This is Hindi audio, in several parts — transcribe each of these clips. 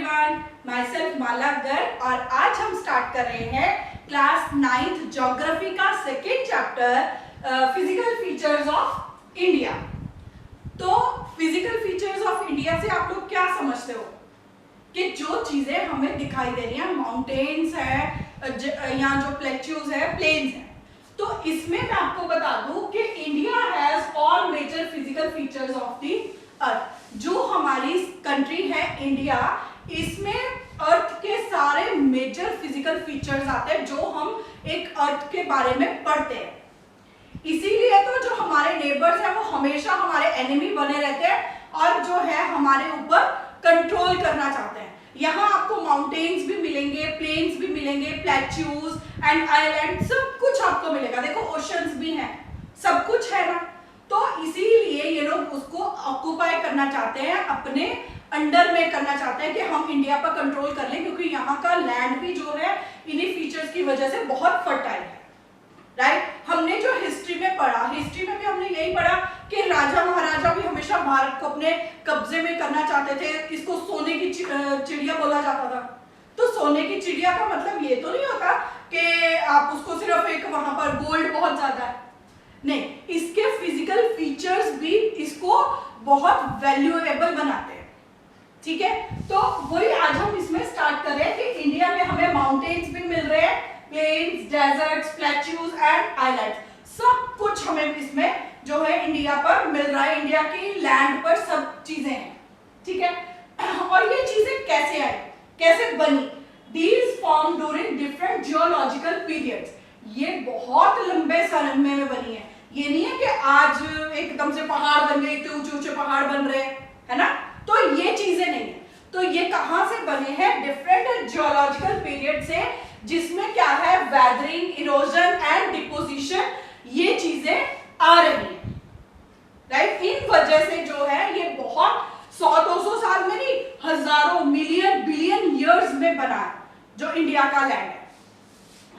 एवरीवन, माई सेल्फ माला गर्ग और आज हम स्टार्ट कर रहे हैं क्लास 9th ज्योग्राफी का second chapter physical features of India. तो फिजिकल फीचर्स ऑफ इंडिया से आप लोग क्या समझते हो कि जो चीजें हमें दिखाई दे रही हैं, माउंटेन्स है या जो प्लेट्यूज है, प्लेन्स है, तो इसमें मैं आपको बता दूं कि India has all major physical features of the earth. जो हमारी कंट्री है इंडिया, इसमें अर्थ के सारे मेजर फिजिकल फीचर्स आते हैं जो हम एक अर्थ के बारे में पढ़ते हैं। इसीलिए तो जो हमारे नेबर्स हैं वो हमेशा हमारे एनिमी बने रहते हैं और जो है हमारे ऊपर कंट्रोल करना चाहते हैं। यहाँ आपको माउंटेन्स भी मिलेंगे, प्लेन्स भी मिलेंगे, प्लेट्यूज एंड आइलैंड, सब कुछ आपको मिलेगा। देखो ओशंस भी हैं, सब कुछ है ना। तो इसीलिए ये लोग उसको ऑक्युपाई करना चाहते हैं, अपने अंडर में करना चाहते हैं कि हम इंडिया पर कंट्रोल कर लें, क्योंकि यहाँ का लैंड भी जो है इन्हीं फीचर्स की वजह से बहुत फर्टाइल है। राइट, हमने जो हिस्ट्री में पढ़ा, हिस्ट्री में भी हमने यही पढ़ा कि राजा महाराजा भी हमेशा भारत को अपने कब्जे में करना चाहते थे। इसको सोने की चिड़िया बोला जाता था। तो सोने की चिड़िया का मतलब ये तो नहीं होता कि आप उसको सिर्फ एक वहां पर गोल्ड बहुत ज्यादा है, नहीं, इसके फिजिकल फीचर्स भी इसको बहुत वैल्यूएबल बनाते हैं। ठीक है, तो वही आज हम इसमें स्टार्ट कर रहे हैं कि इंडिया में हमें माउंटेन्स भी मिल रहे हैं, plains, deserts, plateaus and islands, सब कुछ हमें इसमें जो है इंडिया पर मिल रहा है। इंडिया की लैंड पर सब चीजें हैं। ठीक है, और ये चीजें कैसे आई, कैसे बनी? These formed during different geological periods। ये बहुत लंबे समय में बनी है। ये नहीं है कि आज एकदम से पहाड़ बन गए, इतने ऊंचे ऊंचे पहाड़ बन रहे हैं, है ना। तो ये चीजें नहीं है। तो ये कहां से बने हैं? डिफरेंट जियोलॉजिकल पीरियड से, जिसमें क्या है, वेदरिंग, इरोजन एंड डिपोजिशन, ये चीजें आ रही है। राइट, इन वजह से जो है ये बहुत 100-200 साल में नहीं, हजारों, मिलियन, बिलियन ईयर्स में बना है जो इंडिया का लैंड है।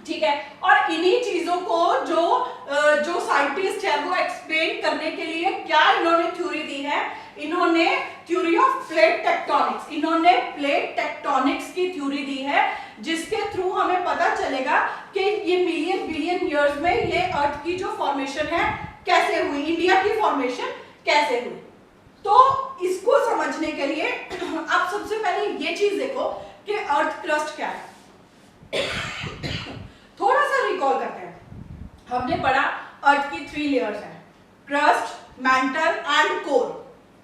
ठीक है, और इन्हीं चीजों को जो साइंटिस्ट है वो एक्सप्लेन करने के लिए क्या इन्होंने थ्योरी दी है? इन्होंने थ्योरी ऑफ प्लेट टेक्टोनिक्स, इन्होंने प्लेट टेक्टोनिक्स की थ्योरी दी है, जिसके थ्रू हमें पता चलेगा कि ये मिलियन बिलियन ईयर्स में ये अर्थ की जो फॉर्मेशन है कैसे हुई, इंडिया की फॉर्मेशन कैसे हुई। तो इसको समझने के लिए आप सबसे पहले ये चीज देखो कि अर्थ क्रस्ट क्या है। थोड़ा सा रिकॉल करते हैं। हमने पढ़ा अर्थ की 3 लेयर्स हैं, क्रस्ट, मैंटल एंड कोर।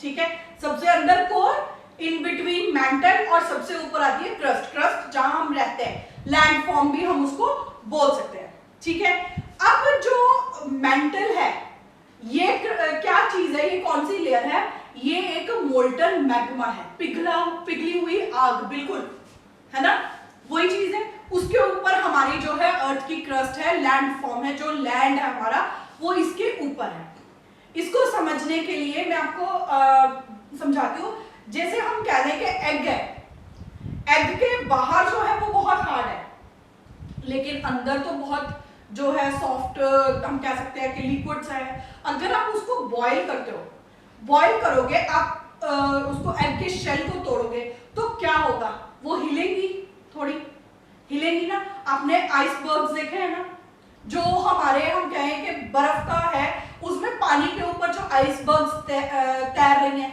ठीक है, सबसे अंदर कोर, इन बिटवीन मैंटल और सबसे ऊपर आती है क्रस्ट। क्रस्ट जहां हम रहते हैं, लैंड फॉर्म भी हम उसको बोल सकते हैं। ठीक है, अब जो मैंटल है ये क्या चीज है, ये कौन सी लेयर है? ये एक मोल्टन मैग्मा है, पिघली हुई आग, बिल्कुल, है ना, वही चीज है। उसके ऊपर हमारी जो है अर्थ की क्रस्ट है, लैंड फॉर्म है, जो लैंड है हमारा वो इसके ऊपर है। इसको समझने के लिए मैं आपको समझाती हूँ। जैसे हम कह दें कि एग है, एग के बाहर जो है वो बहुत हार्ड है, लेकिन अंदर तो बहुत जो है सॉफ्ट, हम कह सकते हैं कि लिक्विड्स है। अगर आप उसको बॉईल करते हो, बॉईल करोगे, आप उसको एग के शेल को तोड़ोगे तो क्या होगा? वो हिलेंगी, थोड़ी हिलेंगी ना। आपने आइसबर्ग्स देखे हैं ना, जो हमारे, हम कहें कि बर्फ का है, उसमें पानी के ऊपर जो आइसबर्ग्स तैर रही हैं,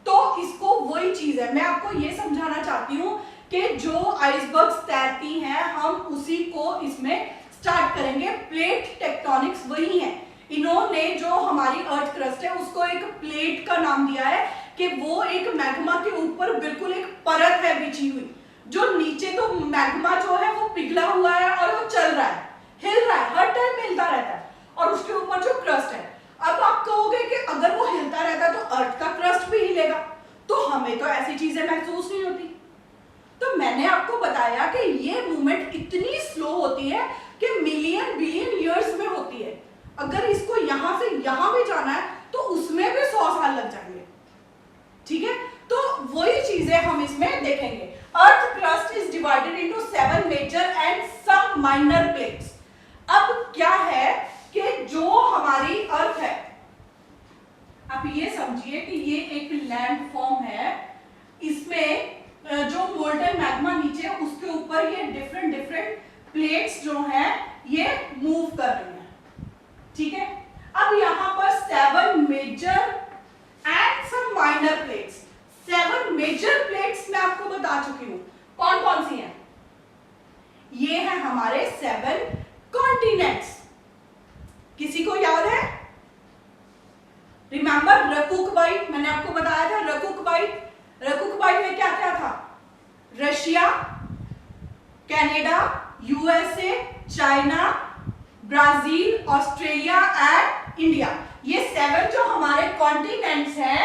तो इसको वही चीज है। मैं आपको ये समझाना चाहती हूँ कि जो आइसबर्ग्स तैरती हैं, हम उसी को इसमें स्टार्ट करेंगे। प्लेट टेक्टोनिक्स वही है। इन्होंने जो हमारी अर्थ क्रस्ट है उसको एक प्लेट का नाम दिया है कि वो एक मैग्मा के ऊपर बिल्कुल एक परत है बिछी हुई, जो नीचे तो मैग्मा जो है वो पिघला हुआ है और वो चल रहा है, हिल रहा है, हर टाइम हिलता रहता है, और उसके ऊपर जो क्रस्ट है। अब आप कहोगे कि अगर वो हिलता रहता है तो अर्थ का क्रस्ट भी हिलेगा, तो हमें तो ऐसी चीजें महसूस नहीं होती। तो मैंने आपको बताया कि ये मूवमेंट इतनी स्लो होती है कि मिलियन बिलियन ईयर्स में होती है। अगर इसको यहां से यहां भी जाना है तो उसमें भी 100 साल लग जाएंगे। ठीक है, तो वही चीजें हम इसमें देखेंगे। Earth crust is divided into 7 major and some minor plates. अब क्या है कि जो हमारी अर्थ है, आप ये समझिए कि ये एक लैंड फॉर्म है, इसमें जो मोल्टन मैग्मा नीचे, उसके ऊपर ये डिफरेंट डिफरेंट प्लेट्स जो हैं ये मूव कर रही हैं, ठीक है। अब यहाँ पर 7 major and some minor plates, 7 major plates मैं आपको बता चुकी हूं। कौन कौन सी हैं? ये है हमारे 7 कॉन्टिनेंट्स। किसी को याद है? रिमेंबर रकुक बाइट, मैंने आपको बताया था रकुक बाइट। रकुक बाइट में क्या क्या था? Russia, Canada, USA, China, Brazil, Australia and India. ये 7 जो हमारे कॉन्टिनेंट्स हैं,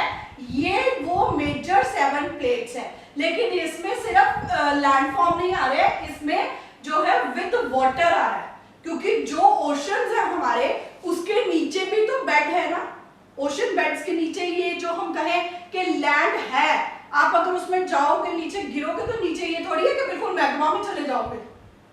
ये वो मेजर 7 प्लेट्स हैं। लेकिन इसमें सिर्फ लैंडफॉर्म नहीं आ रहे, इसमें जो है विद वाटर आ रहा है, क्योंकि जो ओशंस है हमारे, उसके नीचे भी तो बेड है ना। ओशन बेड्स के नीचे ये जो हम कहें कि लैंड है, आप अगर उसमें जाओगे, नीचे गिरोगे, तो नीचे ये थोड़ी है कि बिल्कुल मैग्मा में चले जाओगे,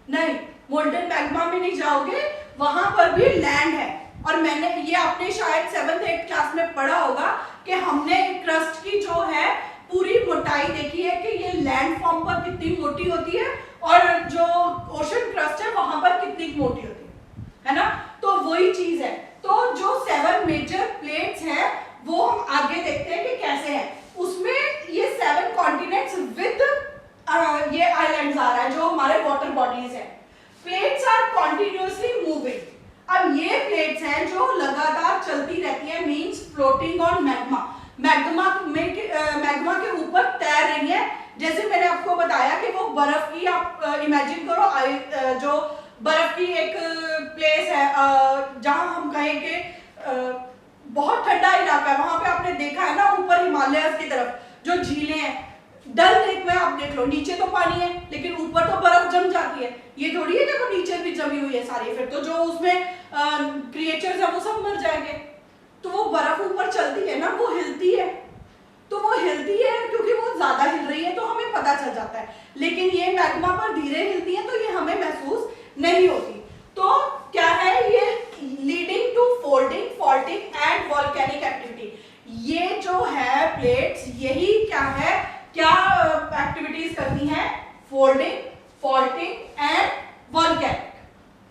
नहीं, मोल्टन मैग्मा में नहीं जाओगे, वहां पर भी लैंड है। और मैंने ये आपने शायद 7th-8th क्लास में पढ़ा होगा कि हमने क्रस्ट की जो है पूरी मोटाई देखी है कि ये लैंड फॉर्म पर कितनी मोटी होती है और जो ओशन क्रस्ट है वहां पर कितनी मोटी होती है ना। तो वही चीज है। तो जो 7 मेजर प्लेट्स हैं वो हम आगे देखते हैं कि कैसे हैं। उसमें ये 7 कॉन्टिनेंट्स विद ये आइलैंड्स आ रहा है जो हमारे वाटर बॉडीज है। Plates are continuously moving. अब ये प्लेट्स हैं जो लगातार चलती रहती है, means floating on magma. Magma के ऊपर तैर रही है। जैसे मैंने आपको बताया कि वो बर्फ की, आप इमेजिन करो, जो बर्फ की एक प्लेस है जहां हम कहें कि बहुत ठंडा इलाका है, वहां पे आपने देखा है ना ऊपर हिमालयस की तरफ जो झीलें हैं, डल लेक में आप देख लो, नीचे तो पानी है लेकिन ऊपर तो बर्फ जम जाती है। ये थोड़ी है कि वो नीचे भी जमी हुई है सारी, फिर तो जो उसमें क्रिएचर्स है वो सब मर जाएंगे। तो वो बर्फ ऊपर चलती है ना, वो हिलती है, तो वो हिलती है क्योंकि वो ज्यादा हिल रही है तो हमें पता चल जाता है, लेकिन ये मैग्मा पर धीरे हिलती है तो ये हमें महसूस नहीं होती। तो क्या है ये? Leading to folding, faulting and volcanic activity. ये जो है प्लेट्स, यही क्या है, क्या एक्टिविटीज करती हैं? Folding, faulting and volcanic.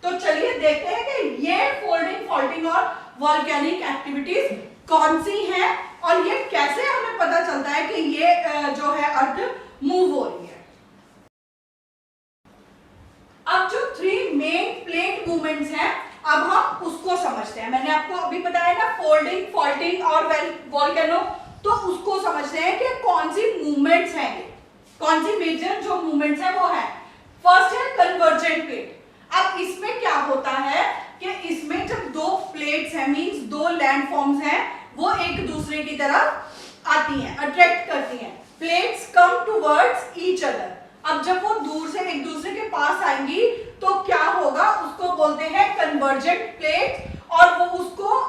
तो चलिए देखते हैं कि ये फोल्डिंग, फॉल्टिंग और वॉल्केनिक एक्टिविटीज कौन सी हैं और ये कैसे हमें पता चलता है कि ये जो है अर्थ मूव हो रही है। अब जो 3 मेन प्लेट मूवमेंट्स हैं, अब हम उसको समझते हैं। मैंने आपको अभी बताया ना फोल्डिंग, फॉल्टिंग और वॉल्केनो, तो उसको समझते हैं कि कौन सी मूवमेंट्स हैं, ये कौन सी मेजर जो मूवमेंट्स हैं वो है। फर्स्ट है कन्वर्जेंट प्लेट। अब इसमें क्या होता है कि इसमें जब 2 प्लेट्स हैं, मींस 2 लैंड फॉर्म्स हैं, वो एक दूसरे की तरफ आती हैं, अट्रैक्ट करती हैं। प्लेट्स कम टुवर्ड्स ईच अदर। अब जब वो दूर से एक दूसरे के पास आएंगी तो क्या होगा, उसको बोलते हैं कन्वर्जेंट प्लेट, और वो उसको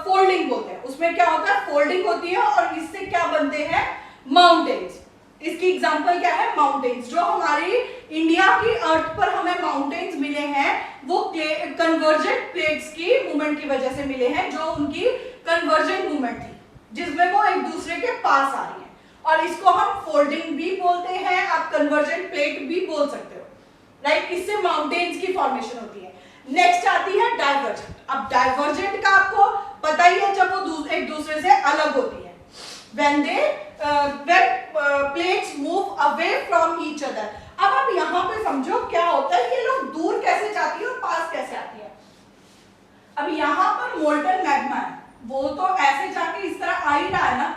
फोल्डिंग बोलते हैं। उसमें क्या होता है? फोल्डिंग होती है और इससे क्या बनते हैं? माउंटेन्स। इसकी एग्जांपल क्या है? माउंटेन्स। जो हमारी इंडिया की अर्थ पर हमें माउंटेन्स मिले हैं वो कन्वर्जेंट प्लेट्स की मूवमेंट की वजह से मिले हैं, जो उनकी कन्वर्जेंट मूवमेंट थी जिसमें वो एक दूसरे के पास आ रही है, और इसको हम फोल्डिंग भी बोलते हैं, आप कन्वर्जेंट प्लेट भी बोल सकते हो, राइट। इससे माउंटेन्स की फॉर्मेशन होती है। नेक्स्ट आती है डाइवर्जेंट। अब डाइवर्जेंट का आपको पता ही है, जब वो एक दूसरे से अलग होती है, when plates move away from each other। अब आप यहाँ पे समझो क्या होता है, ये लोग दूर कैसे जाती है और पास कैसे आती है। अब यहाँ पर मोल्टन मैग्मा है, वो तो ऐसे जाके इस तरह आ ही रहा है ना,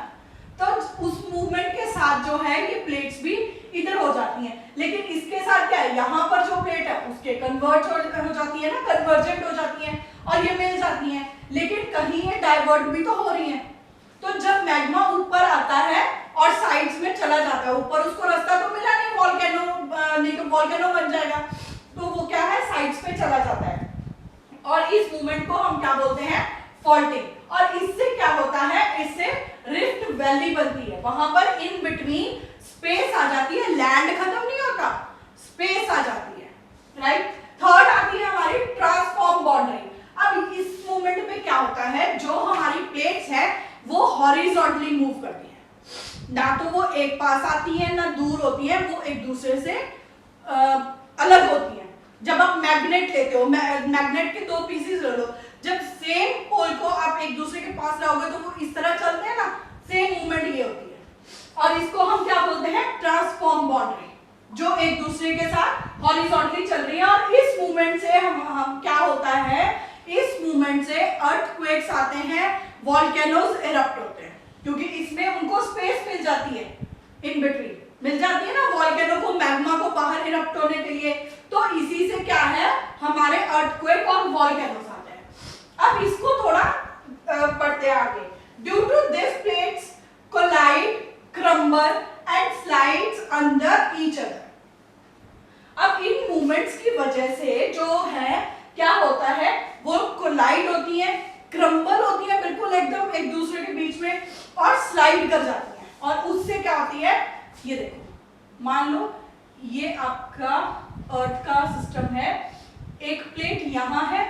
तो उस मूवमेंट के साथ जो है ये प्लेट्स भी इधर हो जाती हैं। लेकिन इसके साथ क्या है, यहाँ पर जो प्लेट है उसके कन्वर्ट हो जाती है ना, कन्वर्जेंट हो जाती है और ये मिल जाती हैं, लेकिन कहीं ये डाइवर्ट भी तो हो रही है। तो जब मैग्मा ऊपर आता है और साइड्स में चला जाता है, ऊपर उसको रास्ता तो मिला नहीं, नहीं तो वॉल्केनो बन जाएगा, तो वो क्या है, साइड्स पे चला जाता है, और इस मूवमेंट को हम क्या बोलते हैं? फॉल्टिंग। और इससे क्या होता है, इससे रिफ्ट वैली बनती है, वहां पर इन बिटवीन स्पेस आ जाती है, लैंड खत्म नहीं होता, स्पेस आ जाती है, राइट। थर्ड आती है हमारी ट्रांसफॉर्म बाउंड्री। अब इस मूवमेंट में क्या होता है, जो हमारी प्लेट्स है वो हॉरिजॉन्टली मूव करती है, ना तो वो एक पास आती है ना दूर होती है, वो एक दूसरे से अलग होती है। जब आप मैग्नेट लेते हो, मैग्नेट के दो पीसेस ले लो, जब सेम पोल को आप एक दूसरे के पास लाओगे तो वो इस तरह चलते हैं ना, सेम मूवमेंट ये होती है। और इसको हम क्या बोलते हैं, ट्रांसफॉर्म बाउंड्री, जो एक दूसरे के साथ हॉरिजॉन्टली चल रही है। और इस मूवमेंट से हम क्या होता है, इस मूवमेंट से अर्थक्वेक्स आते हैं, वोल्केनोज इरप्ट होते हैं, क्योंकि इसमें उनको स्पेस मिल जाती है, इन बिटवीन मिल जाती है ना वोल्केनो को, मैग्मा को बाहर इरप्ट होने के लिए। तो इसी से क्या है, हमारे अर्थक्वेक और वोल्केनोज आते हैं। अब इसको थोड़ा पढ़ते आगे। Due to this plates collide, crumble and slides under each other. अब इन मूवमेंट्स की वजह से जो है क्या होता है, वो कोलाइड होती है, क्रम्बल होती है बिल्कुल एकदम एक दूसरे के बीच में, और स्लाइड कर जाती है। और उससे क्या होती है, ये देखो, मान लो ये आपका अर्थ का सिस्टम है, एक प्लेट यहाँ है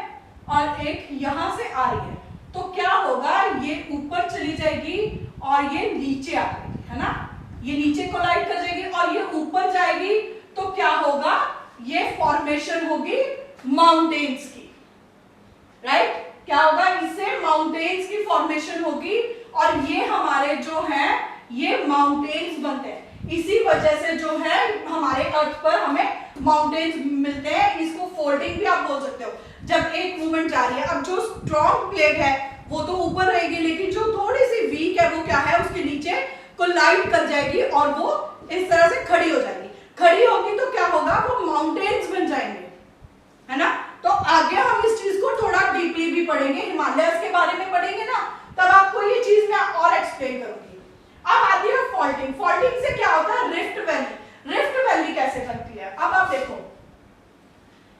और एक यहाँ से आ रही है, तो क्या होगा, ये ऊपर चली जाएगी और ये नीचे आ जाएगी, है ना, ये नीचे कोलाइड कर जाएगी और ये ऊपर जाएगी, तो क्या होगा, ये फॉर्मेशन होगी माउंटेन्स की, राइट। क्या होगा, इससे माउंटेन्स की फॉर्मेशन होगी और ये हमारे जो है ये माउंटेन्स बनते हैं। इसी वजह से जो है हमारे अर्थ पर हमें माउंटेन्स मिलते हैं। इसको फोल्डिंग भी आप बोल सकते हो। जब एक मूवमेंट जा रही है, अब जो स्ट्रॉन्ग प्लेट है वो तो ऊपर रहेगी, लेकिन जो थोड़ी सी वीक है वो क्या है, उसके नीचे कोलाइड कर जाएगी और वो इस तरह से खड़ी हो जाएगी। खड़ी होगी तो क्या होगा, वो माउंटेन्स बन जाएंगे, है ना। तो आगे हम इस चीज को थोड़ा डीपली भी पढ़ेंगे, हिमालयस के बारे में पढ़ेंगे ना, तब आपको ये चीज मैं और एक्सप्लेन करूंगी। अब आती है फॉल्टिंग। फॉल्टिंग से क्या होता है, रिफ्ट वैली। रिफ्ट वैली कैसे बनती है, अब आप देखो,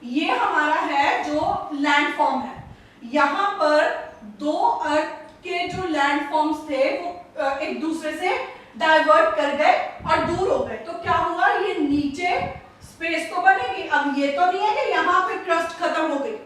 ये हमारा है जो लैंडफॉर्म है, यहाँ पर दो अर्थ के जो लैंडफॉर्म्स थे वो एक दूसरे से डाइवर्ट कर गए और दूर हो गए। तो क्या हुआ, ये नीचे स्पेस तो बनेगी। अब ये तो नहीं है कि यहाँ पे क्रस्ट खत्म हो गई,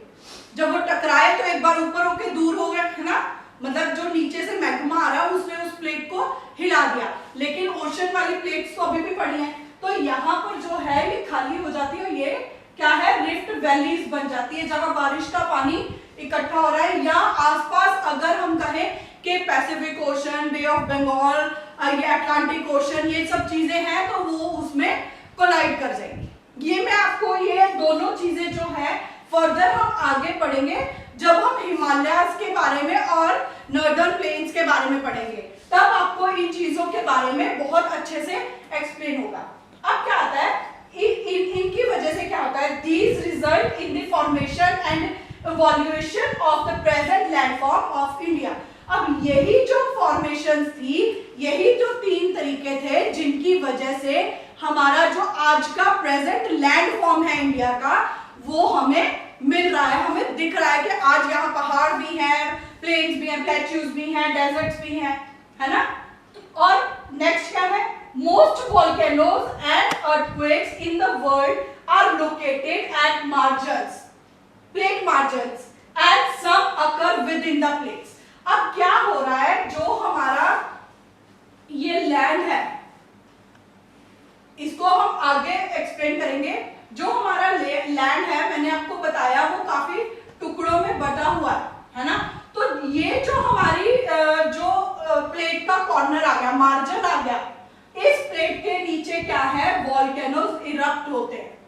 जब वो टकराए तो एक बार ऊपर होके दूर हो गया, है ना, मतलब जो नीचे से मैग्मा आ रहा है उसने उस प्लेट को हिला दिया, लेकिन ओशन वाली प्लेट्स तो अभी भी पड़ी हैं। तो यहाँ पर जो है ये खाली हो जाती है, ये क्या है, रिफ्ट वैलीज बन जाती है, जहां बारिश का पानी इकट्ठा हो रहा है। या आसपास अगर हम कहें कि Pacific Ocean, Bay of Bengal, ये अटलांटिक ओशन, ये सब चीजें हैं, तो वो उसमें कोलाइड कर जाएंगी। ये मैं आपको ये दोनों चीजें जो है फर्दर हम आगे पढ़ेंगे, जब हम हिमालयास के बारे में और नॉर्दर्न प्लेन्स के बारे में पढ़ेंगे, तब आपको इन चीजों के बारे में बहुत अच्छे से एक्सप्लेन होगा। अब क्या आता है, इनकी वजह से क्या होता है, these result in the formation and evolution of the present landform of India. अब यही जो फॉर्मेशंस थी, यही जो तीन तरीके थे जिनकी वजह से हमारा जो आज का प्रेजेंट लैंडफॉर्म है इंडिया का, वो हमें मिल रहा है, हमें दिख रहा है कि आज यहाँ पहाड़ भी हैं, प्लेन्स भी हैं, प्लेट्यूज भी हैं, डेजर्ट्स भी हैं, है ना। और नेक्स्ट क्या है, most volcanoes and earthquakes in the world are located at margins, plate margins, and some occur within the plates. अब क्या हो रहा है, जो हमारा ये लैंड है, इसको हम आगे एक्सप्लेन करेंगे। जो हमारा लैंड है, मैंने आपको बताया वो काफी टुकड़ों में बटा हुआ है ना। तो ये जो हमारी जो प्लेट का कॉर्नर आ गया, मार्जिन आ गया, इस प्लेट के नीचे क्या है, वोल्केनोज इरप्ट होते हैं।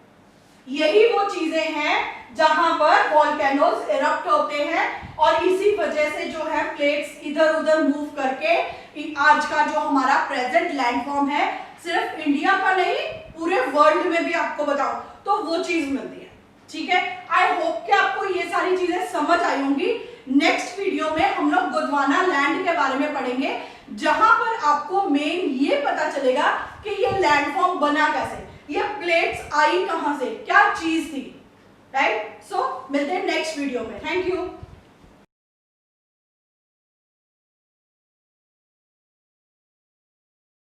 यही वो चीजें हैं जहां पर वोल्केनोज इरप्ट होते हैं, और इसी वजह से जो है प्लेट्स इधर उधर मूव करके आज का जो हमारा प्रेजेंट लैंडफॉर्म है, सिर्फ इंडिया का नहीं पूरे वर्ल्ड में भी आपको बताऊं तो वो चीज मिलती है। ठीक है, आई होप कि आपको ये सारी चीजें समझ आई होंगी। नेक्स्ट वीडियो में हम लोग गोंडवाना लैंड के बारे में पढ़ेंगे, जहां पर आपको मेन ये पता चलेगा कि ये लैंडफॉर्म बना कैसे, ये प्लेट्स आई कहां से, क्या चीज थी, राइट। सो मिलते हैं नेक्स्ट वीडियो में। Thank you.